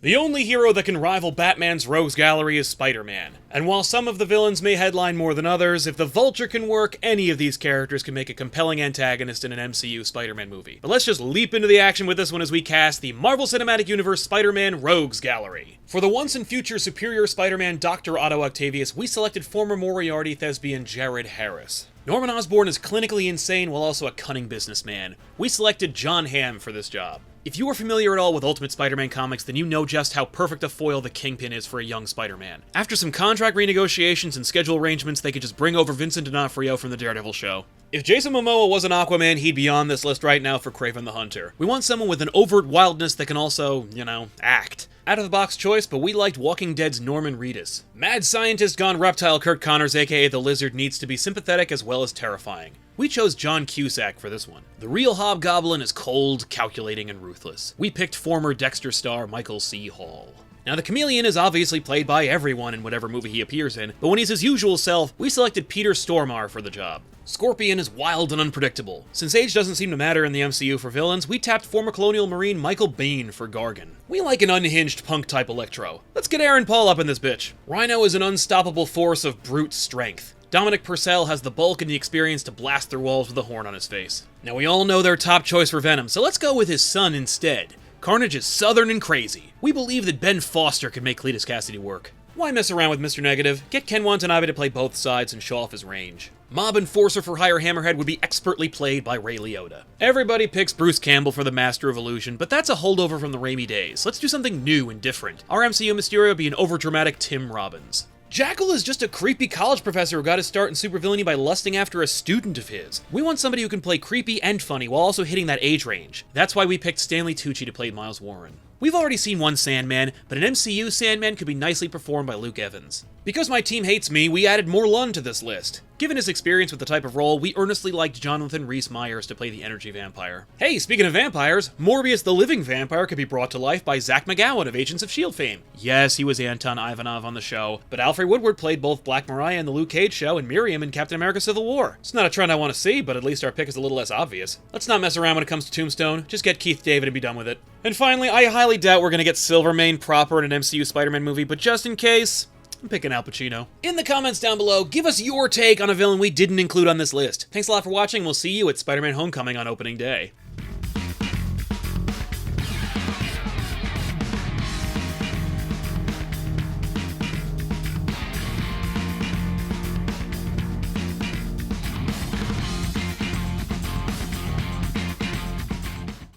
The only hero that can rival Batman's rogues gallery is Spider-Man. And while some of the villains may headline more than others, if the Vulture can work, any of these characters can make a compelling antagonist in an MCU Spider-Man movie. But let's just leap into the action with this one as we cast the Marvel Cinematic Universe Spider-Man Rogues Gallery. For the once and future superior Spider-Man Dr. Otto Octavius, we selected former Moriarty thespian Jared Harris. Norman Osborn is clinically insane while also a cunning businessman. We selected John Hamm for this job. If you are familiar at all with Ultimate Spider-Man comics, then you know just how perfect a foil the Kingpin is for a young Spider-Man. After some contract renegotiations and schedule arrangements, they could just bring over Vincent D'Onofrio from the Daredevil show. If Jason Momoa wasn't Aquaman, he'd be on this list right now for Kraven the Hunter. We want someone with an overt wildness that can also, act. Out-of-the-box choice, but we liked Walking Dead's Norman Reedus. Mad scientist gone reptile Kurt Connors, aka the Lizard, needs to be sympathetic as well as terrifying. We chose John Cusack for this one. The real Hobgoblin is cold, calculating, and ruthless. We picked former Dexter star Michael C. Hall. Now, the Chameleon is obviously played by everyone in whatever movie he appears in, but when he's his usual self, we selected Peter Stormare for the job. Scorpion is wild and unpredictable. Since age doesn't seem to matter in the MCU for villains, we tapped former Colonial Marine Michael Biehn for Gargan. We like an unhinged punk-type Electro. Let's get Aaron Paul up in this bitch. Rhino is an unstoppable force of brute strength. Dominic Purcell has the bulk and the experience to blast through walls with a horn on his face. Now, we all know their top choice for Venom, so let's go with his son instead. Carnage is southern and crazy. We believe that Ben Foster could make Cletus Cassidy work. Why mess around with Mr. Negative? Get Ken Watanabe to play both sides and show off his range. Mob Enforcer for Hire Hammerhead would be expertly played by Ray Liotta. Everybody picks Bruce Campbell for the Master of Illusion, but that's a holdover from the Raimi days. Let's do something new and different. Our MCU Mysterio would be an overdramatic Tim Robbins. Jackal is just a creepy college professor who got his start in supervillainy by lusting after a student of his. We want somebody who can play creepy and funny while also hitting that age range. That's why we picked Stanley Tucci to play Miles Warren. We've already seen one Sandman, but an MCU Sandman could be nicely performed by Luke Evans. Because my team hates me, we added Morlun to this list. Given his experience with the type of role, we earnestly liked Jonathan Rhys-Meyers to play the energy vampire. Hey, speaking of vampires, Morbius the living vampire could be brought to life by Zach McGowan of Agents of S.H.I.E.L.D. fame. Yes, he was Anton Ivanov on the show, but Alfred Woodward played both Black Mariah in the Luke Cage show and Miriam in Captain America Civil War. It's not a trend I want to see, but at least our pick is a little less obvious. Let's not mess around when it comes to Tombstone, just get Keith David and be done with it. And finally, I highly doubt we're gonna get Silvermane proper in an MCU Spider-Man movie, but just in case, I'm picking Al Pacino. In the comments down below, give us your take on a villain we didn't include on this list. Thanks a lot for watching, we'll see you at Spider-Man Homecoming on opening day.